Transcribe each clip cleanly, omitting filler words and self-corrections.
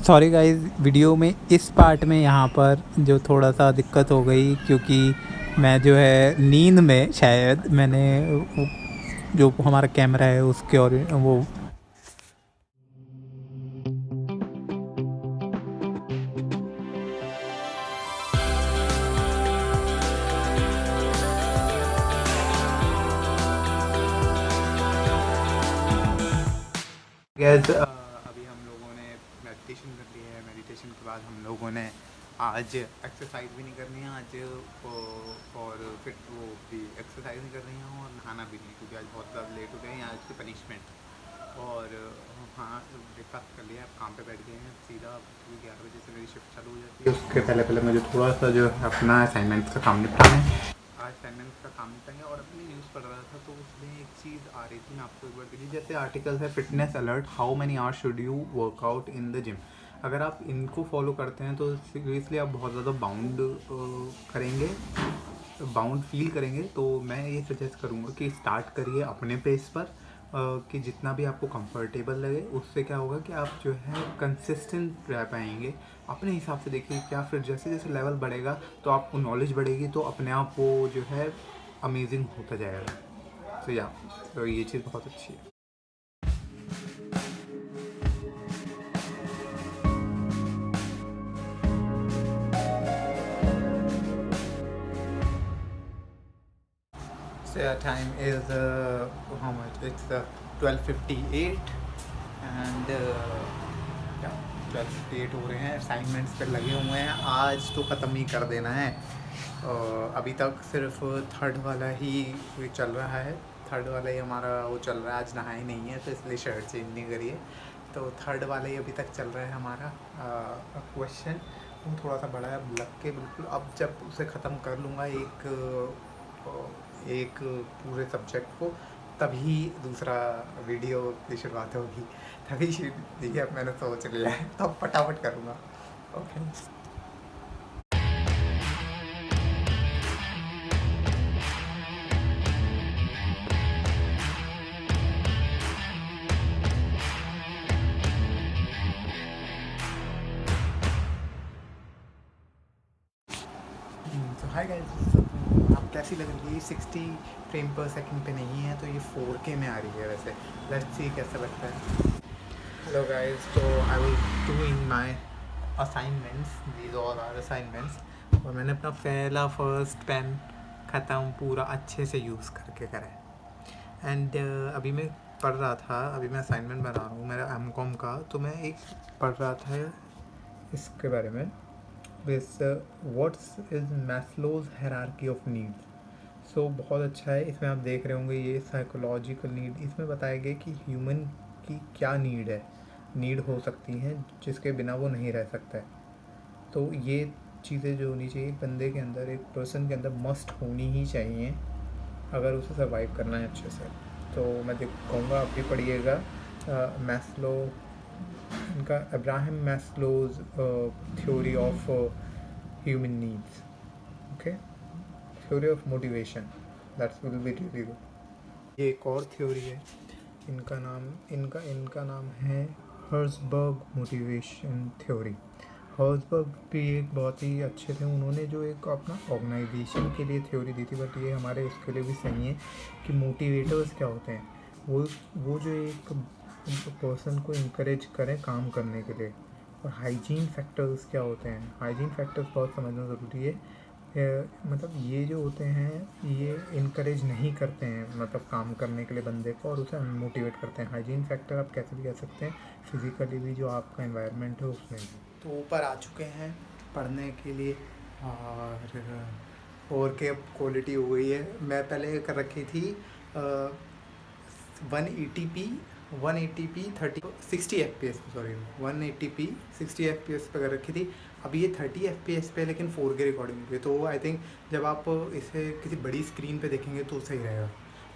Sorry guys, video में इस part में यहाँ पर जो थोड़ा सा दिक्कत हो गई, क्योंकि मैं जो है नींद में शायद मैंने जो हमारा कैमरा है उसके और वो गैस अभी हम लोगों ने मेडिटेशन कर लिया है। मेडिटेशन के बाद हम लोगों ने आज एक्सरसाइज भी नहीं करनी है आज, और फिर वो भी एक्सरसाइज नहीं कर रही हैं और नहाना भी नहीं, क्योंकि आज बहुत ज़्यादा लेट हो गए हैं। आज की पनिशमेंट। और हाँ, ब्रेकफास्ट कर लिया, अब काम पे बैठ गए हैं सीधा, क्योंकि 11 बजे से मेरी शिफ्ट चालू हो जाती है। उसके पहले मुझे थोड़ा सा जो है अपना असाइनमेंट्स का काम निपटाना है। आज असाइनमेंट्स का काम निपटाएंगे। और अपनी न्यूज़ पढ़ रहा था तो उसमें एक चीज़ आ रही थी, मैं आपको एक बार देखिए। जैसे आर्टिकल है fitness alert, how many hours should you workout in the gym. अगर आप इनको फॉलो करते हैं तो सीरियसली आप बहुत ज़्यादा करेंगे बाउंड फील करेंगे। तो मैं ये सजेस्ट करूँगा कि स्टार्ट करिए अपने पेस पर, कि जितना भी आपको कंफर्टेबल लगे। उससे क्या होगा कि आप जो है कंसिस्टेंट रह पाएंगे। अपने हिसाब से देखिए क्या, फिर जैसे जैसे लेवल बढ़ेगा तो आपको नॉलेज बढ़ेगी, तो अपने आप वो जो है अमेजिंग होता जाएगा। तो ये चीज़ बहुत अच्छी है। So time is how much? It's 12:58 and 12:58 हो रहे हैं। असाइनमेंट्स पे लगे हुए हैं, आज तो ख़त्म ही कर देना है। अभी तक सिर्फ थर्ड वाला ही चल रहा है। थर्ड वाला ही हमारा वो चल रहा है। आज नहाए नहीं है तो इसलिए शर्ट चेंज नहीं करिए। तो थर्ड वाला ही अभी तक चल रहा है हमारा क्वेश्चन। वो थोड़ा सा बड़ा है, लग के बिल्कुल। अब जब उसे ख़त्म कर लूँगा एक पूरे सब्जेक्ट को, तभी दूसरा वीडियो की शुरुआत होगी। तभी देखिए, अब मैंने सोच लिया है तो फटाफट करूँगा। ओके। तो हाय गाइस, आप कैसी लग रही है? 60 फ्रेम पर सेकंड पे नहीं है, तो ये 4K में आ रही है। वैसे लेट्स सी कैसा लगता है। हेलो गाइस, तो I was doing my assignments, these all are assignments. और मैंने अपना पहला फर्स्ट पेन ख़त्म पूरा अच्छे से यूज़ करके करा है। एंड अभी मैं पढ़ रहा था, अभी मैं असाइनमेंट बना रहा हूँ मेरा MCOM का। तो मैं एक पढ़ रहा था इसके बारे में, this what's is Maslow's hierarchy of needs. So बहुत अच्छा है। इसमें आप देख रहे होंगे ये साइकोलॉजिकल नीड, इसमें बताया गया कि ह्यूमन की क्या नीड हो सकती हैं जिसके बिना वो नहीं रह सकता है। तो ये चीज़ें जो होनी चाहिए बंदे के अंदर, एक पर्सन के अंदर मस्ट होनी ही चाहिए अगर उसे सर्वाइव करना है अच्छे से। तो मैं कहूँगा आप भी पढ़िएगा मैस्लो, इनका Abraham Maslow's theory of human needs. Okay, theory of motivation, that's will be really good. ये एक और थ्योरी है, इनका नाम है हर्ज़बर्ग मोटिवेशन थ्योरी। हर्ज़बर्ग भी एक बहुत ही अच्छे थे। उन्होंने जो एक अपना ऑर्गेनाइजेशन के लिए थ्योरी दी थी, बट ये हमारे उसके लिए भी सही है कि मोटिवेटर्स क्या होते हैं। वो जो एक पर्सन को इनकरेज करें काम करने के लिए। और हाइजीन फैक्टर्स क्या होते हैं, हाइजीन फैक्टर्स बहुत समझना ज़रूरी है। मतलब ये जो होते हैं ये इनकरेज नहीं करते हैं मतलब काम करने के लिए बंदे को, और उसे मोटिवेट करते हैं। हाइजीन फैक्टर आप कैसे भी कह सकते हैं, फिज़िकली भी जो आपका एनवायरनमेंट है उसमें भी। तो ऊपर आ चुके हैं पढ़ने के लिए, और के क्वालिटी हो गई है। मैं पहले कर रखी थी 180p 60 FPS, sorry 180p 60 FPS पे कर रखी थी। अभी ये 30 FPS पे, लेकिन 4K रिकॉर्डिंग पे। तो आई थिंक जब आप इसे किसी बड़ी स्क्रीन पे देखेंगे तो सही रहेगा।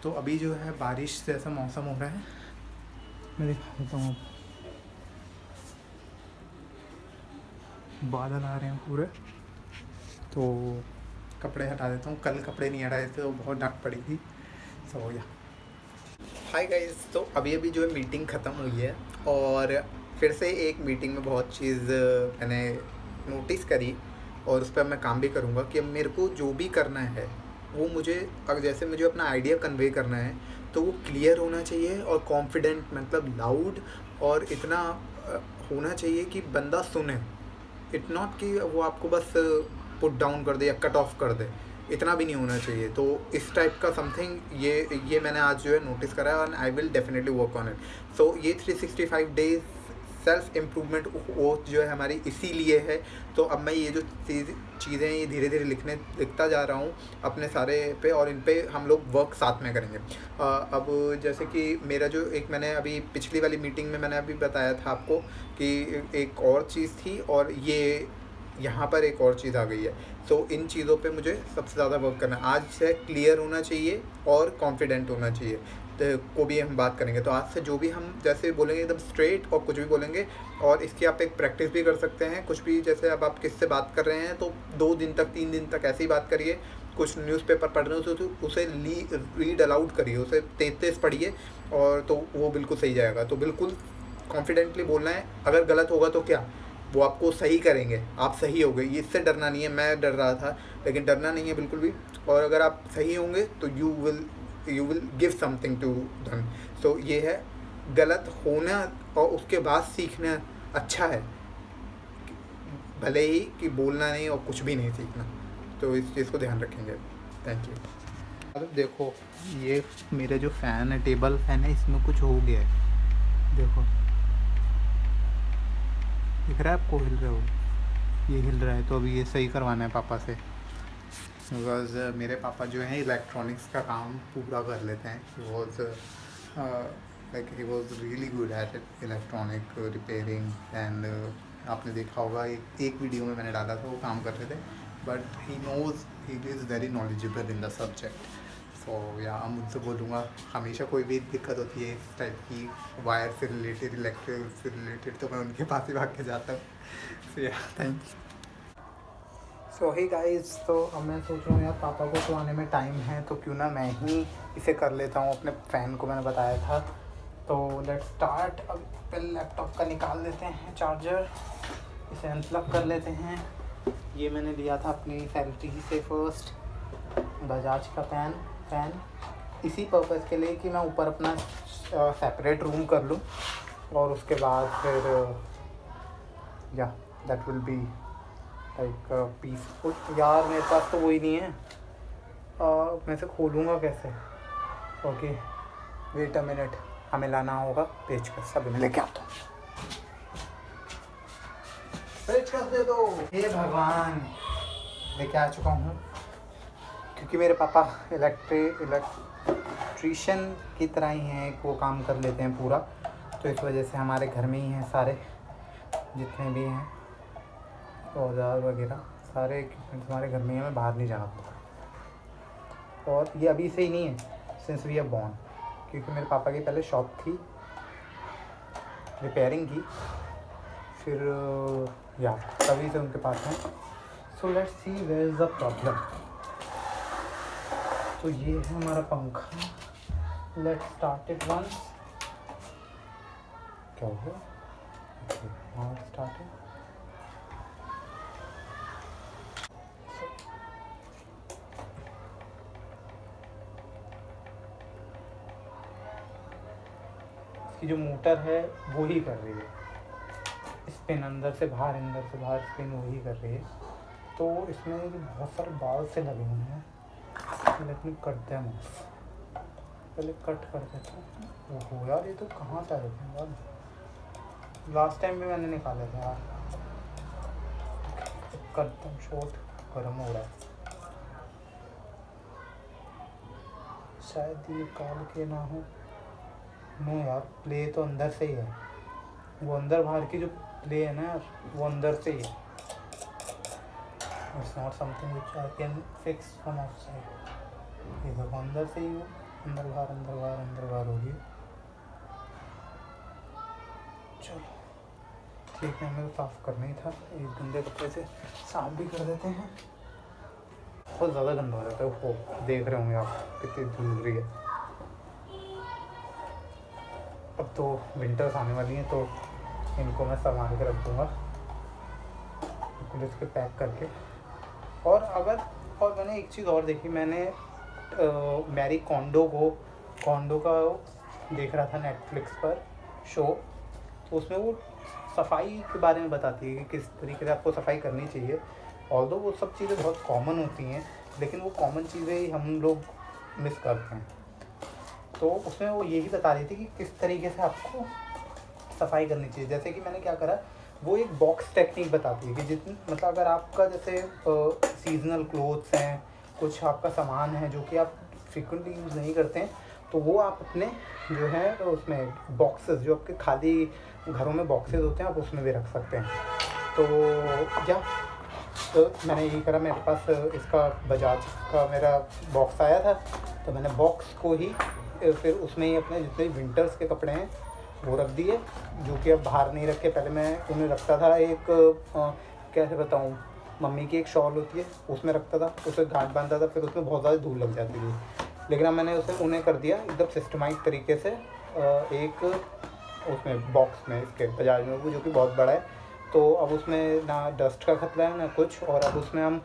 तो अभी जो है बारिश जैसा मौसम हो रहा है, मैं दिखा देता हूँ। बादल आ रहे हैं पूरे, तो कपड़े हटा देता हूँ। कल कपड़े नहीं हटाए थे तो बहुत डांट पड़ी थी। सो या हाय गाइस, तो अभी जो है मीटिंग ख़त्म हुई है और फिर से एक मीटिंग में बहुत चीज़ मैंने नोटिस करी और उस पर मैं काम भी करूँगा कि अब मेरे को जो भी करना है वो मुझे, अगर जैसे मुझे अपना आइडिया कन्वे करना है तो वो क्लियर होना चाहिए और कॉन्फिडेंट, मतलब लाउड, और इतना होना चाहिए कि बंदा सुने। इट नॉट कि वो आपको बस पुट डाउन कर दे या कट ऑफ कर दे, इतना भी नहीं होना चाहिए। तो इस टाइप का समथिंग ये मैंने आज जो है नोटिस करा है, and I will definitely work on it. So ये 365 डेज सेल्फ इम्प्रूवमेंट वो जो है हमारी इसीलिए है। तो अब मैं ये जो चीज़ें ये धीरे धीरे लिखता जा रहा हूँ अपने सारे पे, और इन पे हम लोग वर्क साथ में करेंगे। अब जैसे कि मेरा जो एक, मैंने अभी पिछली वाली मीटिंग में मैंने अभी बताया था आपको कि एक और चीज़ थी, और ये यहाँ पर एक और चीज़ आ गई है। सो इन चीज़ों पे मुझे सबसे ज़्यादा वर्क करना है। आज से क्लियर होना चाहिए और कॉन्फिडेंट होना चाहिए को भी हम बात करेंगे। तो आज से जो भी हम जैसे बोलेंगे एकदम स्ट्रेट, और कुछ भी बोलेंगे। और इसकी आप एक प्रैक्टिस भी कर सकते हैं। कुछ भी, जैसे अब आप किससे बात कर रहे हैं तो 2 दिन तक 3 दिन तक ऐसे ही बात करिए। कुछ न्यूज़पेपर पढ़ रहे हो तो उसे रीड अलाउड करिए, उसे तेज तेज पढ़िए, और तो वो बिल्कुल सही जाएगा। तो बिल्कुल कॉन्फिडेंटली बोलना है। अगर गलत होगा तो क्या, वो आपको सही करेंगे, आप सही हो गए, इससे डरना नहीं है। मैं डर रहा था, लेकिन डरना नहीं है बिल्कुल भी। और अगर आप सही होंगे तो you will give something to them. So ये है, गलत होना और उसके बाद सीखना अच्छा है, भले ही कि बोलना नहीं और कुछ भी नहीं सीखना। तो इस चीज़ को ध्यान रखेंगे। Thank you. अब देखो, ये मेरे जो फ़ैन है, टेबल फ़ैन है, इसमें कुछ हो गया है। देखो, दिख रहा है आपको, हिल रहे हो, ये हिल रहा है। तो अभी ये सही करवाना है पापा से, बिकॉज मेरे पापा जो हैं इलेक्ट्रॉनिक्स का काम पूरा कर लेते हैं। He was he was really good at electronic repairing. And आपने देखा होगा एक वीडियो में मैंने डाला था, वो काम कर रहे थे, but he knows, he is very knowledgeable in the subject. So yeah मुझसे बोलूँगा, हमेशा कोई भी दिक्कत होती है इस टाइप की, वायर से रिलेटेड, इलेक्ट्रिक से रिलेटेड, तो मैं उनके पास ही भाग के जाता हूँ। सो या, thank you. So he guys, तो अब मैं सोच रहा हूँ यार, पापा को तो आने में टाइम है, तो क्यों ना मैं ही इसे कर लेता हूँ। अपने फ़ैन को मैंने बताया था। तो लेट्स स्टार्ट। अब पहले लैपटॉप का निकाल लेते हैं चार्जर, इसे अनप्लग कर लेते हैं। ये मैंने लिया था अपनी सैलरी से फर्स्ट, बजाज का फ़ैन, इसी पर्पज़ के लिए कि मैं ऊपर अपना सेपरेट रूम कर लूँ, और उसके बाद फिर या that will be like peaceful. यार मेरे पास तो वही नहीं है, मैं इसे खोलूँगा कैसे? ओके, वेट अ मिनट, हमें लाना होगा पेचकस। अभी मैं लेके आता हूँ, पेचकस दे दो। हे भगवान, लेके आ चुका हूँ। क्योंकि मेरे पापा इलेक्ट्रीशियन की तरह ही हैं, वो काम कर लेते हैं पूरा। तो इस वजह से हमारे घर में ही हैं सारे, जितने भी हैं औजार वगैरह, सारे इक्विपमेंट्स हमारे घर में ही, हमें बाहर नहीं जाना पड़ता। और ये अभी से ही नहीं है, सिंस वी आर बॉर्न। क्योंकि मेरे पापा की पहले शॉप थी रिपेयरिंग की, फिर या तभी से उनके पास है। So let's see where is the problem. तो ये है हमारा पंखा। Let's start it once. क्या हो गया? Okay, now start it. इसकी जो मोटर है वो ही कर रही है स्पिन, अंदर से बाहर स्पिन वही कर रही है। तो इसमें बहुत सारे बाल से लगे हुए हैं। Let me cut them of. पहले कट कर देता हूँ। ओहो यार, ये तो कहाँ से आए थे यार, लास्ट टाइम भी मैंने निकाले थे यार। करता हूँ शॉर्ट, गर्म हो रहा है, शायद ये निकाल के ना हो। नो यार, प्ले तो अंदर से ही है, वो अंदर बाहर की जो प्ले है ना यार, वो अंदर से ही है। It's not something which I can fix from outside. ये देखो, अंदर से ही वो अंदर बाहर होगी। चलो ठीक है, हमें तो साफ़ करना ही था। एक गंदे कपड़े से साफ भी कर देते हैं, बहुत ज़्यादा गंदा हो जाता है। वो देख रहे होंगे आप कितनी धुल रही है। अब तो विंटर्स आने वाली हैं, तो इनको मैं संभाल के रख दूँगा बिल्कुल इसके पैक करके। और मैंने एक चीज़ और देखी, मैंने मैरी कॉन्डो का देख रहा था नेटफ्लिक्स पर शो। तो उसमें वो सफाई के बारे में बताती है कि किस तरीके से आपको सफाई करनी चाहिए। ऑल्दो वो सब चीज़ें बहुत कॉमन होती हैं, लेकिन वो कॉमन चीज़ें ही हम लोग मिस करते हैं। तो उसमें वो यही बता रही थी कि किस तरीके से आपको सफाई करनी चाहिए। जैसे कि मैंने क्या करा, वो एक बॉक्स टेक्निक बताती है कि जितनी मतलब अगर आपका जैसे सीजनल क्लोथ्स हैं, कुछ आपका सामान है जो कि आप फ्रिक्वेंटली यूज़ नहीं करते हैं, तो वो आप अपने जो है उसमें बॉक्सेस, जो आपके खाली घरों में बॉक्सेस होते हैं, आप उसमें भी रख सकते हैं। तो मैंने यही करा, मेरे पास इसका बजाज का मेरा बॉक्स आया था, तो मैंने बॉक्स को ही फिर उसमें ही अपने जितने विंटर्स के कपड़े हैं वो रख दिए, जो कि अब बाहर नहीं रखे। पहले मैं उन्हें रखता था एक कैसे बताऊँ, मम्मी की एक शॉल होती है उसमें रखता था, उसे गांठ बांधता था, फिर उसमें बहुत ज़्यादा धूल लग जाती थी। लेकिन अब मैंने उन्हें कर दिया एकदम सिस्टमाइज तरीके से एक उसमें बॉक्स में, इसके बजाज में, वो जो कि बहुत बड़ा है। तो अब उसमें ना डस्ट का खतरा है ना कुछ, और अब उसमें हम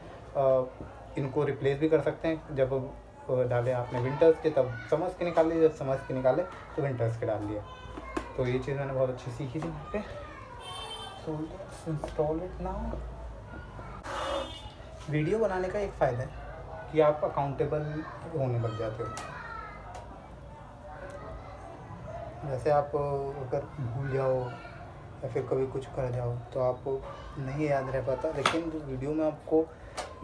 इनको रिप्लेस भी कर सकते हैं। जब डाले आपने विंटर्स के तब समर्स के निकाल लिए, जब समर्स के निकाले तो विंटर्स के डाल लिए। तो ये चीज़ मैंने बहुत अच्छी सीखी थी वहाँ पे। So let's install it now. Video बनाने का एक फ़ायदा है कि आप अकाउंटेबल होने लग जाते हो। जैसे आप अगर भूल जाओ या फिर कभी कुछ कर जाओ तो आपको नहीं याद रह पाता, लेकिन वीडियो में आपको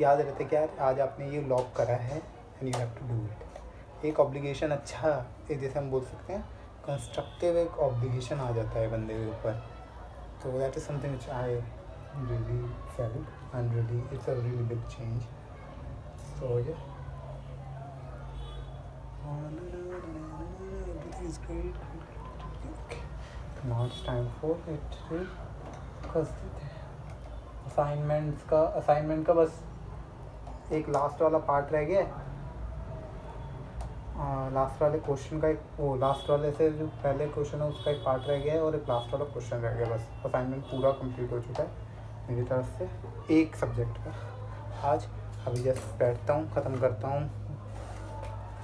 याद रहते कि यार आज आपने ये लॉग करा है and you have to do it. एक ऑब्लिगेशन, अच्छा एक जैसे हम बोल सकते हैं कंस्ट्रक्टिव एक ऑब्लिगेशन आ जाता है बंदे के ऊपर। तो that is something which I really felt and really it's a really big change. So yeah everything is great. Okay. Now it's time for it to assignment का बस एक लास्ट वाला पार्ट रह गया है। लास्ट वाले क्वेश्चन का एक वो लास्ट वाले से जो पहले क्वेश्चन है उसका एक पार्ट रह गया है, और एक लास्ट वाला क्वेश्चन रह गया। बस असाइनमेंट पूरा कंप्लीट हो चुका है मेरी तरफ से एक सब्जेक्ट का। आज अभी जस्ट बैठता हूँ, ख़त्म करता हूँ,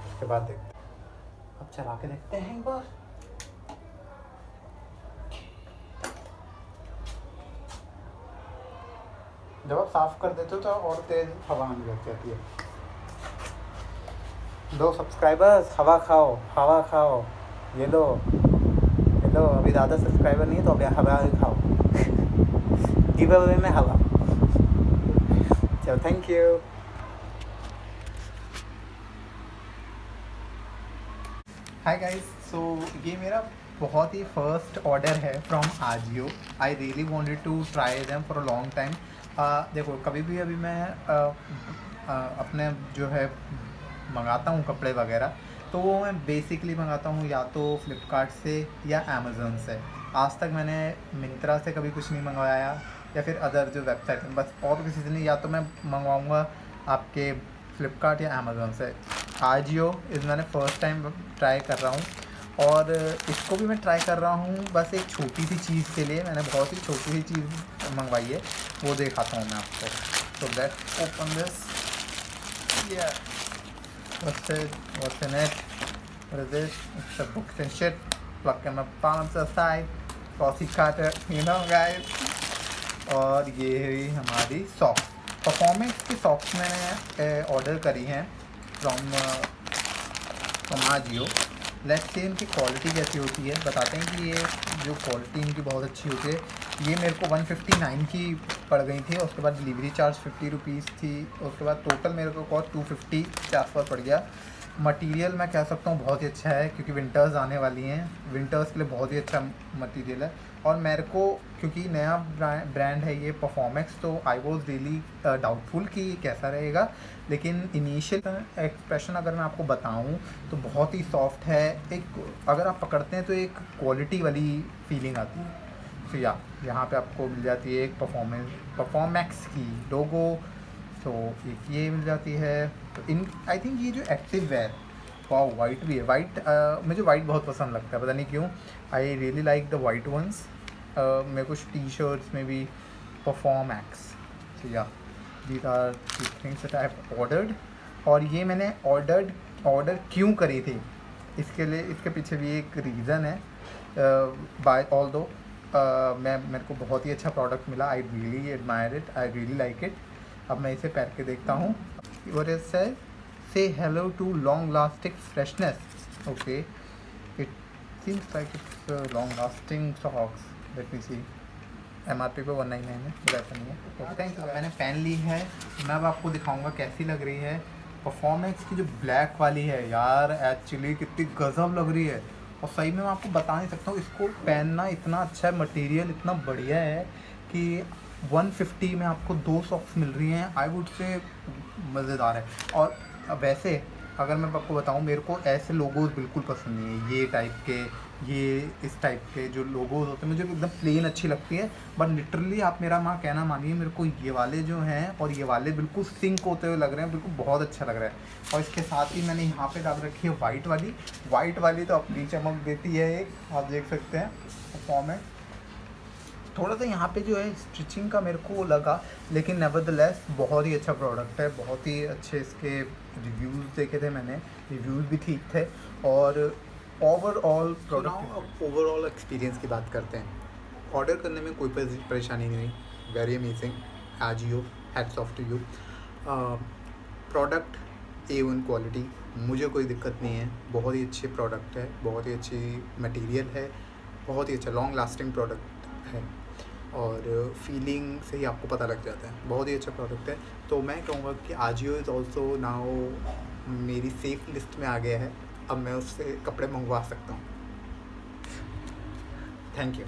उसके बाद देखते हैं। अब चला के देखते हैं एक बार। जब आप साफ़ कर देते हो तो और तेज़ हवा आने लग जाती है। दो सब्सक्राइबर्स हवा खाओ, ये लो अभी ज़्यादा सब्सक्राइबर नहीं है तो अभी हवा खाओ। गिव अवे में हवा। चलो, thank you. Hi guys, so ये मेरा बहुत ही फर्स्ट ऑर्डर है from AJIO. I really wanted to try them for a long time. देखो, कभी भी अभी मैं अपने जो है मंगाता हूँ कपड़े वगैरह, तो वो मैं बेसिकली मंगाता हूँ या तो फ्लिपकार्ट से या अमेज़न से। आज तक मैंने मिंत्रा से कभी कुछ नहीं मंगवाया, या फिर अदर जो वेबसाइट है, बस और किसी से नहीं। या तो मैं मंगवाऊँगा आपके फ्लिपकार्ट या अमेज़न से। आजियो इस मैंने फ़र्स्ट टाइम ट्राई कर रहा हूँ, और इसको भी मैं ट्राई कर रहा हूँ बस एक छोटी सी चीज़ के लिए। मैंने बहुत ही छोटी सी चीज़ मंगवाई है, वो दिखाता हूँ मैं आपको। तो let's open this. What's in it? What is this? It's a books and shit. Plucking my palms aside. Saucy cutter, you know guys. और ये है हमारी सॉक्स। परफॉर्मेंस की सॉक्स मैंने ऑर्डर करी हैं फ्रॉम आजियो। लेट्स से इनकी क्वालिटी कैसी होती है, बताते हैं कि ये जो क्वालिटी इनकी बहुत अच्छी होती है। ये मेरे को 159 की पड़ गई थी, और उसके बाद डिलीवरी चार्ज 50 रुपीज़ थी, उसके बाद टोटल मेरे को कॉस्ट 250 के आसपास पड़ गया। मटेरियल मैं कह सकता हूँ बहुत ही अच्छा है, क्योंकि विंटर्स आने वाली हैं, विंटर्स के लिए बहुत ही अच्छा मटेरियल है। और मेरे को क्योंकि नया ब्रांड है ये परफॉर्मेक्स, तो आई वॉज रियली डाउटफुल कि कैसा रहेगा। लेकिन इनिशियल एक्सप्रेशन अगर मैं आपको बताऊं तो बहुत ही सॉफ्ट है। एक अगर आप पकड़ते हैं तो एक क्वालिटी वाली फीलिंग आती है। तो यहाँ पे आपको मिल जाती है एक परफॉर्मेक्स की लोगो, तो एक ये मिल जाती है। तो इन आई थिंक ये जो एक्टिव वेयर, वाओ, वाइट भी है। वाइट मुझे वाइट बहुत पसंद लगता है, पता नहीं क्यों। I really like the white ones. मेरे कुछ टी शर्ट्स में भी परफॉर्म एक्स, तो या these are the things that I have ordered. और ये मैंने ऑर्डर क्यों करी थी, इसके लिए इसके पीछे भी एक रीज़न है। बाय ऑल दो मेरे को बहुत ही अच्छा प्रोडक्ट मिला, I really admire it, I really like it. अब मैं इसे पहन के देखता हूँ। What it says, say hello to long lasting freshness. Okay, it seems like it's long lasting socks. Let me see, MRP पे 199 है, बट ऐसा नहीं है। Thank you. मैंने पहन ली है, मैं अब आपको दिखाऊंगा कैसी लग रही है। परफॉर्मेंस की जो ब्लैक वाली है यार, एक्चुअली कितनी गज़ब लग रही है। और सही में मैं आपको बता नहीं सकता हूँ, इसको पहनना इतना अच्छा है, मटेरियल इतना बढ़िया है कि 150 में आपको 2 सॉक्स मिल रही हैं। आई वुड से मज़ेदार है। और वैसे अगर मैं आपको बताऊं, मेरे को ऐसे लोगोज बिल्कुल पसंद नहीं है, ये टाइप के, ये इस टाइप के जो लोगोज होते हैं मुझे एकदम प्लेन अच्छी लगती है। बट लिटरली आप मेरा कहना मानिए, मेरे को ये वाले जो हैं और ये वाले बिल्कुल सिंक होते हुए लग रहे हैं, बिल्कुल बहुत अच्छा लग रहा है। और इसके साथ ही मैंने यहाँ पे डाल रखी है वाइट वाली तो अपनी चमक देती है एक, आप देख सकते हैं परफॉर्मेंस। थोड़ा सा यहाँ पे जो है स्टिचिंग का मेरे को लगा, लेकिन नेवरदलेस बहुत ही अच्छा प्रोडक्ट है, बहुत ही अच्छे इसके रिव्यूज़ देखे थे मैंने, रिव्यूज़ भी ठीक थे। और ओवरऑल प्रोडक्ट, ओवरऑल एक्सपीरियंस की बात करते हैं। ऑर्डर करने में कोई परेशानी नहीं, very amazing, AJIO, hats off to you. Product A1 quality, मुझे कोई दिक्कत नहीं है, बहुत ही अच्छे प्रोडक्ट है, बहुत ही अच्छी मटेरियल है, बहुत ही अच्छा लॉन्ग लास्टिंग प्रोडक्ट है। और फीलिंग से ही आपको पता लग जाता है, बहुत ही अच्छा प्रोडक्ट है। तो मैं कहूँगा कि आजियो इज़ ऑल्सो नाउ मेरी सेफ लिस्ट में आ गया है, अब मैं उससे कपड़े मंगवा सकता हूँ। Thank you.